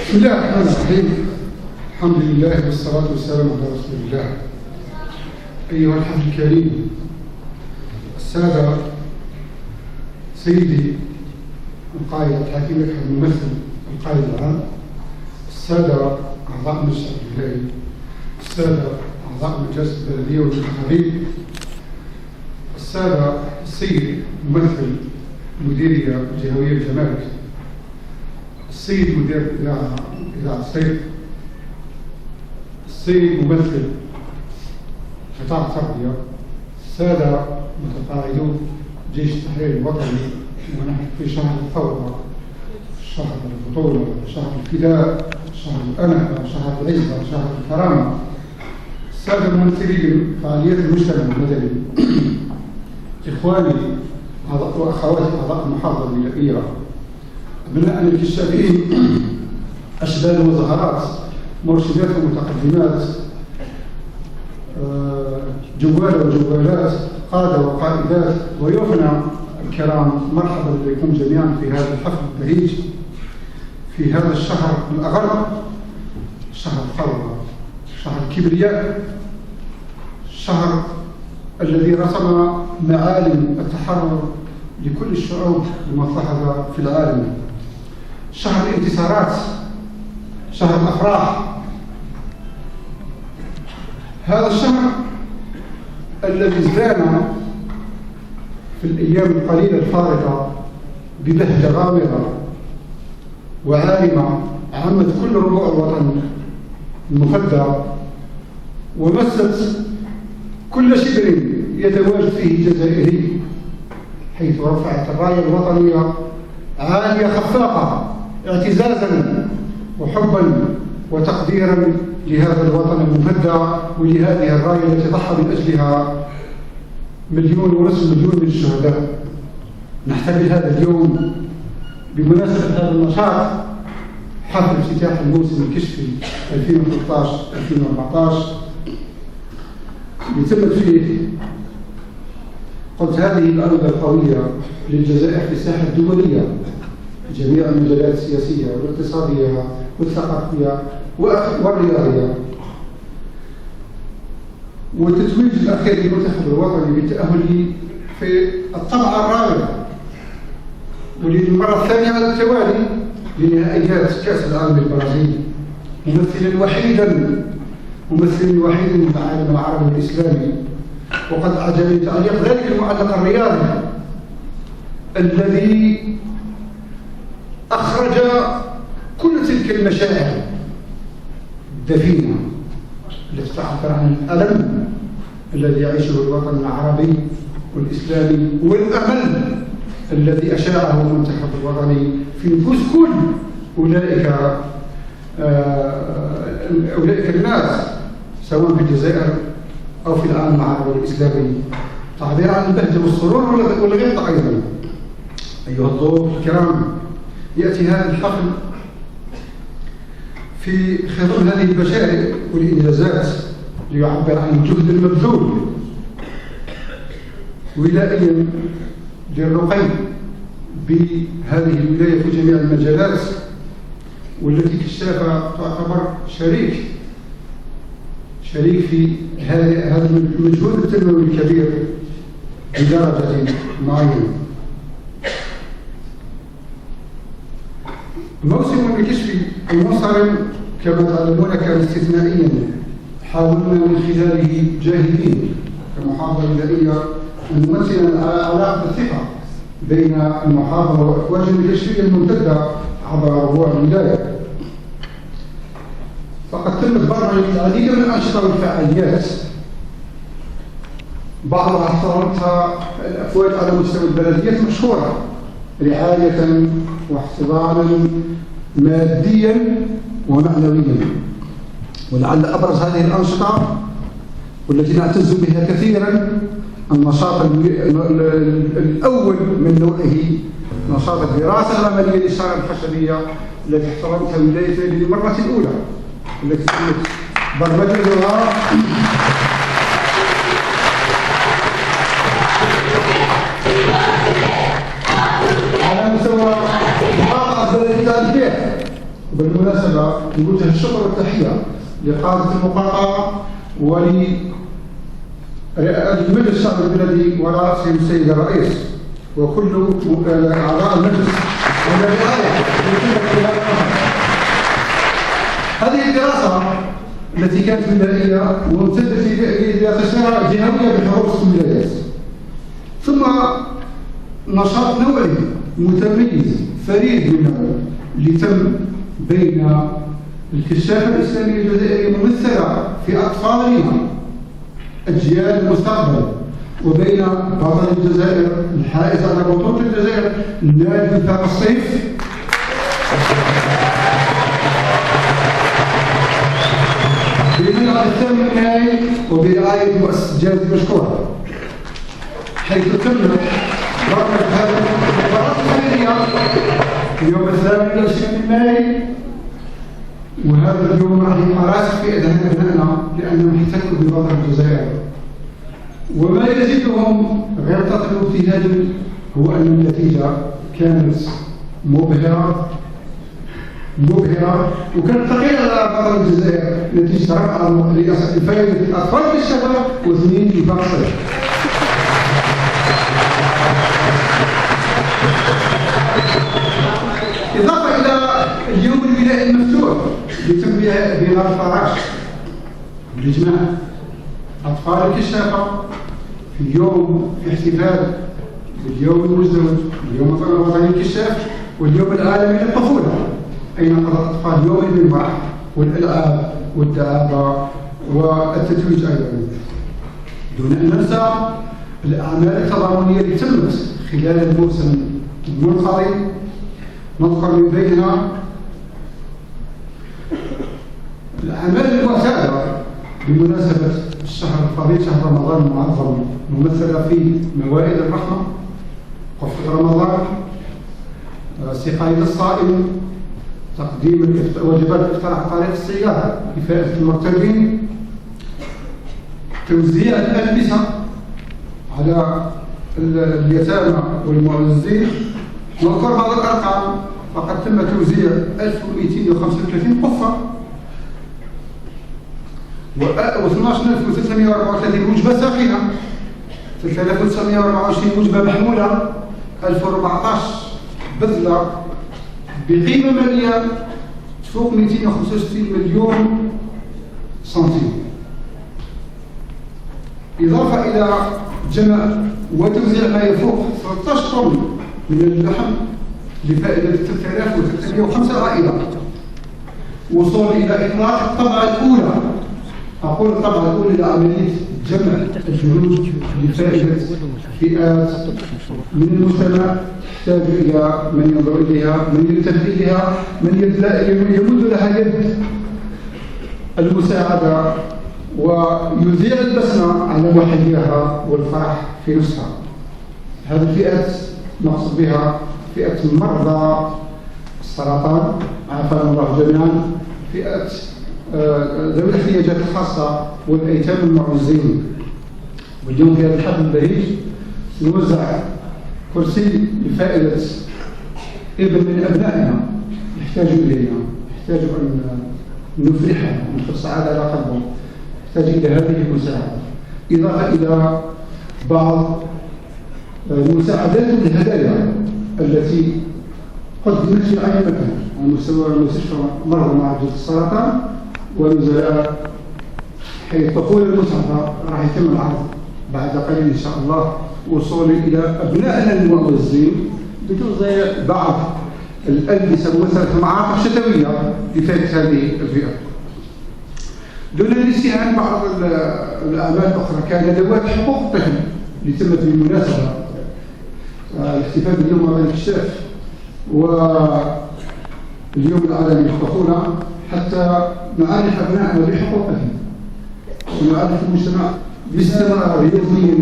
بسم الله الرحمن الرحيم. الحمد لله والصلاة والسلام على رسول الله. أيها الحفل الكريم، السادة سيدي القائد الحكيم الممثل القائد العام، السادة أعضاء مجلس الولاية، السادة أعضاء مجلس البلدية والمنتخبين، السادة السيد ممثل المديرية الجهوية للجمارك، السيد مدير إذاعة الصيف، السيد ممثل قطاع التربية، السادة متقاعدون جيش التحرير الوطني، ونحن في شهر الثورة، شهر البطولة، شهر الفداء، شهر الأنفة، شهر العزة، شهر الكرامة، السادة الممثلين فعاليات المجتمع المدني، إخواني وأخواتي أعضاء المحافظة الولائية، أبناء الكشافين، أشبال وزهرات، مرشدات ومتقدمات، جوال وجوالات، قادة وقائدات، ضيوفنا الكرام، مرحبا بكم جميعا في هذا الحفل البهيج في هذا الشهر الأغر، شهر الثورة، شهر الكبرياء، الشهر الذي رسم معالم التحرر لكل الشعوب المضطهدة في العالم، شهر الانتصارات، شهر الأفراح. هذا الشهر الذي ازدان في الأيام القليلة الفارطة ببهجة غامرة وعالمة عمت كل ربوع الوطن المفدى ومست كل شبر يتواجد فيه الجزائري، حيث رفعت الراية الوطنية عالية خفاقة اعتزازا وحبا وتقديرا لهذا الوطن المفدى ولهذه الراية التي ضحى من أجلها 1.5 مليون من الشهداء. نحتفل هذا اليوم بمناسبة هذا النشاط حفل افتتاح الموسم الكشفي 2013-2014 يتم فيه قلت هذه الأرض القوية للجزائر في الساحة الدولية في جميع المجالات السياسية والاقتصادية والثقافية والرياضية، والتتويج الأخير للمنتخب الوطني بالتأهل في الطبعة الرابعة وللمرة الثانية على التوالي لنهائيات كأس العالم البرازيل، ممثلا وحيدا من العالم العربي والإسلامي. وقد أعجبني تعليق ذلك المعلق الرياضي الذي أخرج كل تلك المشاعر الدفينة التي تعبر عن الألم الذي يعيشه الوطن العربي والإسلامي والأمل الذي أشاعه المنتخب الوطني في نفوس كل أولئك الناس سواء في الجزائر أو في العالم العربي والإسلامي، تعبير عن البهجة والسرور والغبطة أيضا. أيها الضيوف الكرام، يأتي هذا الحفل في خضم هذه البشائر والإنجازات ليعبر عن الجهد المبذول ولائيا للرقي بهذه الولاية في جميع المجالات، والتي كشافة تعتبر شريك في هذا المجهود التنموي الكبير بدرجة معينة. موسم الكشف المنصرم كما تعلمون كان استثنائيا، حاولنا من خلاله جاهدين كمحافظة ولائية أن نمثل علاقة الثقة بين المحافظة وأفواجها الكشفية الممتدة عبر ربوع الولاية. فقد تمت برمجة العديد من الأنشطة والفعاليات، بعضها احتضنتها الأفواج على مستوى البلديات مشهورة رعاية واحتضانا ماديا ومعنويا، ولعل أبرز هذه الأنشطة والتي نعتز بها كثيرا النشاط الأول من نوعه، نشاط الدراسة العملية للشارع الخشبية التي احتضنتها ولايتي للمرة الأولى، التي تمت برمجتها على مستوى محافظة بلدية البيع وبالمناسبة نوجه الشكر والتحية لقادة المقاطعة وللمجلس الشعبي البلدي ورئاسهم السيد الرئيس وكل أعضاء المجلس هذه الدراسة التي كانت بدائية وامتدت لتصير جهوية بحروف الولايات، ثم نشاط نوعي متميز فريد من نوعه اللي تم بين الكشافة الإسلامية الجزائرية الممثلة في أطفالها أجيال المستقبل وبين بطل الجزائر الحائز على بطولة الجزائر نادي وفاق الصيف بملعب الثامن النهائي وبرعاية مؤسسة جازي مشكورة، حيث تم برمج هذه المباراة الخيرية في يوم 28 مايو، وهذا اليوم راح يبقى راسخ في اذهان ابنائنا لانهم احتكوا ببطل الجزائر. وما يزيدهم غلطة واجتهاد هو ان النتيجة كانت مبهرة وكانت ثقيلة على بطل الجزائر، نتيجة رفع رئاسة الفائدة الأطفال بالشباب واثنين في بقصر. إضافة إلى اليوم الولائي المفتوح اللي تم بنار الفراش لجمع أطفال الكشافة في احتفال باليوم المزدوج، اليوم الوطني للكشاف واليوم العالمي للطفولة، أين قضى الأطفال يوم المرح والألعاب والدعابة والتتويج أيضا، دون أن ننسى الأعمال التضامنية اللي تمت خلال الموسم المنقضي. نذكر من بينها الأعمال المعتادة بمناسبة الشهر الفضيل شهر رمضان المعظم، ممثلة في موائد الرحمة، قفة رمضان، سقاية الصائم، تقديم وجبات الإفطار عن طريق السيارة لفائدة المغتربين، توزيع الألبسة على اليتامى والمعوزين. نذكر بعض الأرقام، فقد تم توزيع 1235 قفة و12334 وجبة ساخنة، 3924 وجبة محمولة، 1014 بذلة بقيمة مالية تفوق 265 مليون سنتيم، إضافة إلى جمع وتوزيع ما يفوق 13 طن من اللحم لفائدة 3305 عائلة، وصول إلى إطلاق الطبعة الأولى، أقول الطبعة الأولى لعملية جمع الجهود لفائدة فئات من المجتمع تحتاج إلى من ينظر إليها، من يلتفت إليها، من يمد لها يد المساعدة ويزيل البسمة على محلها والفرح في نفسها. هذه الفئات نقصد بها فئة مرضى السرطان عافانا الله جميعا، فئة ذوي الاحتياجات الخاصة والأيتام المعوزين. واليوم في هذا الحفل البهيج نوزع كرسي لفائدة ابن من أبنائنا يحتاج إلينا، يحتاج أن نفرحه ونخف سعادة على قلبه، يحتاج إلى هذه المساعدة، إضافة إلى بعض المساعدات والهدايا التي قدمت في أي مكان على مستوى مستشفى مرضى معالجة السرطان ونزلاء حيث الطفولة المسعفة راح يتم العرض بعد قليل إن شاء الله، وصولي إلى أبنائنا المعوزين بتوزيع بعض الألبسة الممثلة في المعاطف الشتوية لفائدة هذه الفئة. دون الاستهانة بعض الأعمال الأخرى كان ذوات حقوق الطفل اللي تمت بالمناسبة الاحتفال باليوم الوطني للكشاف واليوم العالمي للطفولة حتى نعرف أبنائنا بحقوقهم ونعرف المجتمع باستمرار يوميا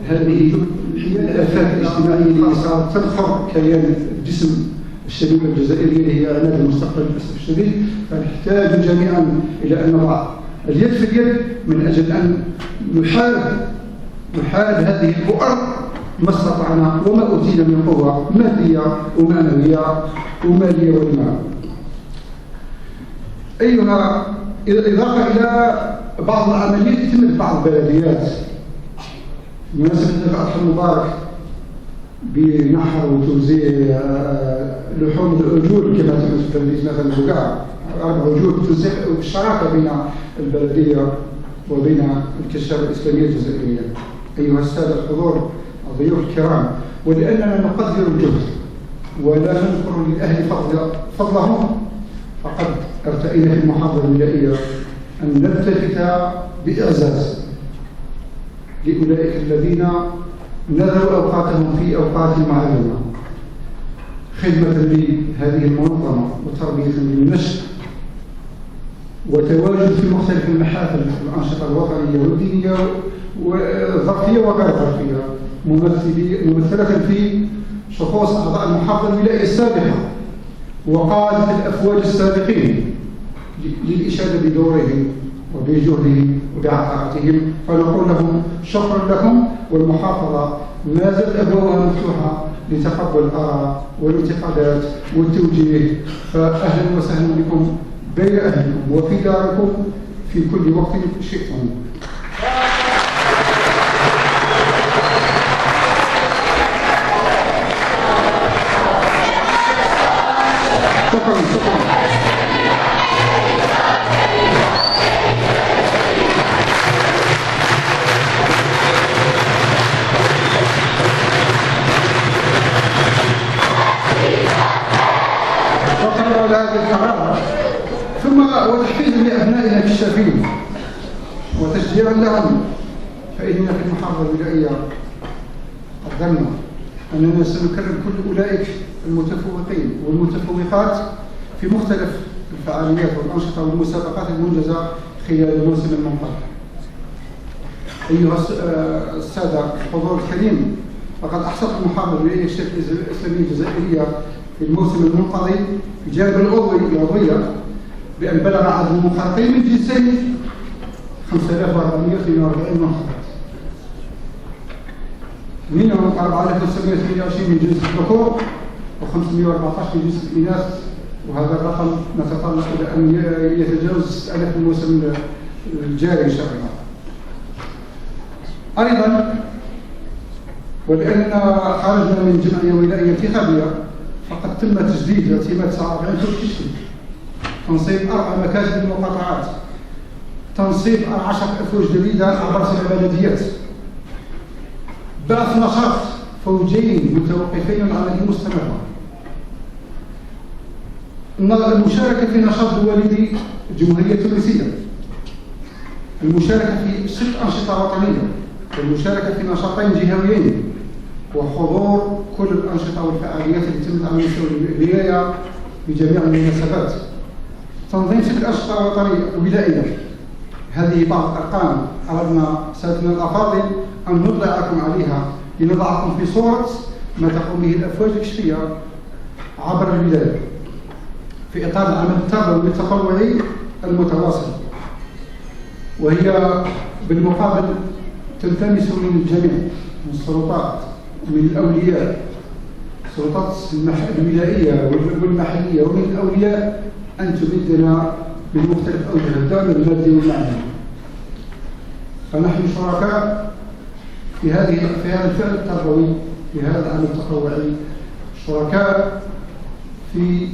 هذه الآفات الاجتماعية اللي صارت تنخر كيان الجسم الشبيبة الجزائرية اللي هي عناد المستقبل للأسف الشديد. فنحتاج جميعا إلى أن نضع اليد في اليد من أجل أن نحارب هذه البؤر ما استطعنا وما أوتينا من قوة مادية ومعنوية ومالية والمال. أيها إضافة إلى بعض العمليات تمت بعض البلديات بمناسبة الأضحى المبارك بنحر وتوزيع لحوم العجول كما تمت في بلدية مثلا البقاع 4 عجول توزيع بالشراكة بين البلدية وبين الكشافة الإسلامية الجزائرية. أيها السادة الحضور الضيوف الكرام، ولأننا نقدر الجهد ولا نذكر للأهل فضلهم، فقد ارتئينا في المحافظة الولائية أن نلتفت بإعزاز لأولئك الذين نذروا أوقاتهم في أوقات معلومة خدمة لهذه المنظمة وتربية للنشء وتواجد في مختلف المحافل الأنشطة الوطنية والدينية والظرفية وغير ظرفية، ممثلة في شخوص أعضاء المحافظة الولائية السابقة وقادة الأفواج السابقين للإشادة بدورهم وبجهدهم وبعطاءتهم، فنقول لهم شكرا لكم، والمحافظة ما زالت أبوابها مفتوحة لتقبل الآراء والانتقادات والتوجيه، فأهلا وسهلا بكم بين أهلكم وفي داركم في كل وقت شئتم. شكرا. على هذه القرار، ثم وتحفيزا لأبنائنا الكشافين وتشجيعا لهم، فإننا في المحافظة الولائية قدمنا أننا سنكرم كل أولئك المتفوقين والمتفوقات في مختلف الفعاليات والأنشطة والمسابقات المنجزة خلال الموسم المنقضي. أيها السادة الحضور الكريم، فقد أحصت المحافظة الولائية الشركة الإسلامية الجزائرية في الموسم المنقضي بجانب العضوية بأن بلغ عدد المنخرطين من جنسين 5442 منخرط، منهم 4928 من جنس الذكور و514 من جنس الإناث، وهذا الرقم نتطلع إلى أن يتجاوز 6000 في الموسم الجاري إن شاء الله. أيضا ولأننا خرجنا من جمعية ولائية انتخابية، فقد تم تجديد اعتماد 49 كشف، تنصيب 4 مكاتب المقاطعات، تنصيب 10 أفواج جديدة عبر 7 بلديات، بعث نشاط فوجين متوقفين العملية مستمرة، المشاركة في نشاط بوالدي الجمهورية التونسية، المشاركة في 6 أنشطة وطنية، والمشاركة في نشاطين جهويين، وحضور كل الأنشطة والفعاليات التي تمت على مستوى الولاية بجميع المناسبات، تنظيم 6 أنشطة وطنية ولائية. هذه بعض الأرقام أردنا سادتنا الأفاضل أن نطلعكم عليها لنضعكم في صورة ما تقوم به الأفواج الكشفية عبر الولاية في إطار العمل التربوي التطوعي المتواصل، وهي بالمقابل تلتمس من الجميع، من السلطات ومن الأولياء، السلطات الولائية والمحلية ومن الأولياء، أن تمدنا بمختلف أوجه الدعم المادي والمعنوي. فنحن شركاء في هذا الفعل التربوي، في هذا العمل التطوعي، شركاء في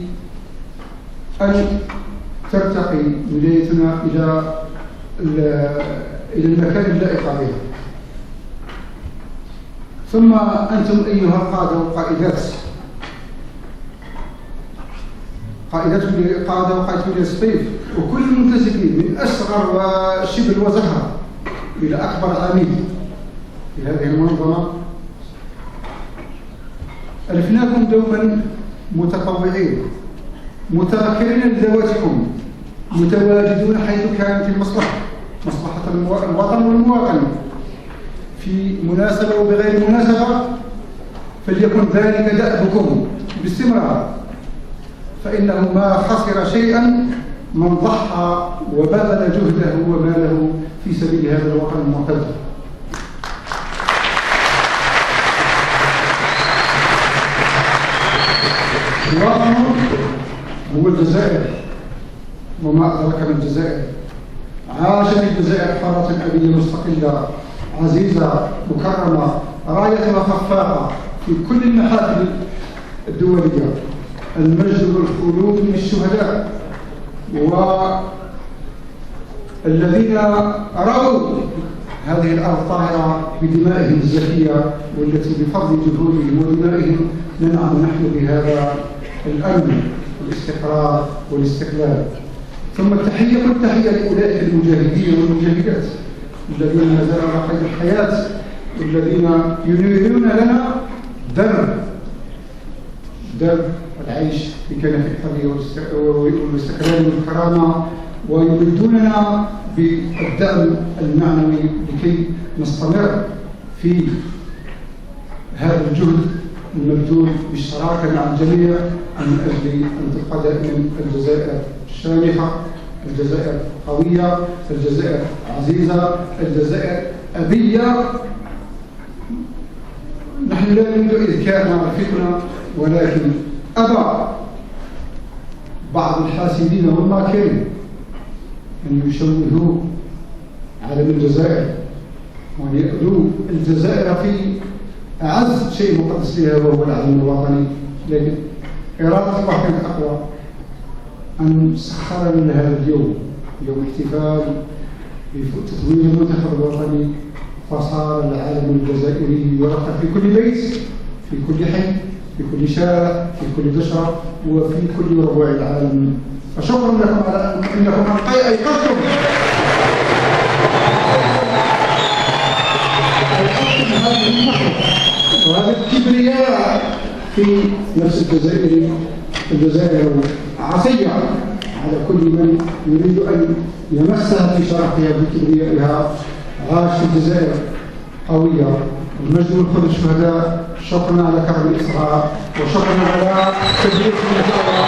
أن ترتقي ولايتنا إلى المكان اللائق عليها. ثم أنتم أيها القادة والقائدات، قادة وقائدة الصيف وكل المنتسبين من أصغر وشبل وزهر إلى أكبر عميد في هذه المنظمة، ألفناكم دوما متطوعين متذكرين لذواتكم، متواجدون حيث كانت المصلحة، مصلحة الوطن والمواطن، في مناسبة وبغير مناسبة، فليكن ذلك دأبكم باستمرار، فإنه ما خسر شيئا من ضحى وبذل جهده وماله في سبيل هذا الوطن المعتز. الوطن هو الجزائر، وما أدرك من الجزائر. عاشت الجزائر حرة أبية مستقلة عزيزة مكرمة رايتها خفاقة في كل المحافل الدولية. المجد والخلود للشهداء والذين رأوا هذه الأرض طاهرة بدمائهم الزكية، والتي بفضل جهودهم ودمائهم ننعم نحن بهذا الأمن والاستقرار والاستقلال. ثم التحية كل تحية لأولئك المجاهدين والمجاهدات الذين ما زالوا على قيد الحياة، والذين ينيرون لنا درب العيش في كنف الحرية والاستقلال والكرامة، ويمدوننا بالدعم المعنوي لكي نستمر في هذا الجهد المبذول بالشراكة مع الجميع من أجل أن تبقى دائما الجزائر شامخة، الجزائر قوية، الجزائر عزيزة، الجزائر أبية. نحن لا نريد إذكاء معرفتنا، ولكن أبى بعض الحاسدين والماكرين أن يشوهوا علم الجزائر وأن يأذوا الجزائر في أعز شيء مقدس لها وهو العلم الوطني. لكن إرادة الله كانت أقوى أن سخر لنا هذا اليوم، يوم احتفال بتتويج المنتخب الوطني، فصار العالم الجزائري يرقى في كل بيت، في كل حي، في كل شارع، في كل دشرة، وفي كل ربوع العالم. فشكرا لكم على أنكم أيقظتم هذه النخوة وهذا الكبرياء في نفس الجزائري. الجزائر عصية على كل من يريد أن يمسها في شرفها بكبريائها. عاش الجزائر قوية. المجد والخلود الشهداء. شكرا على كرم الإصرار، وشكرا على تدريس المحتوى.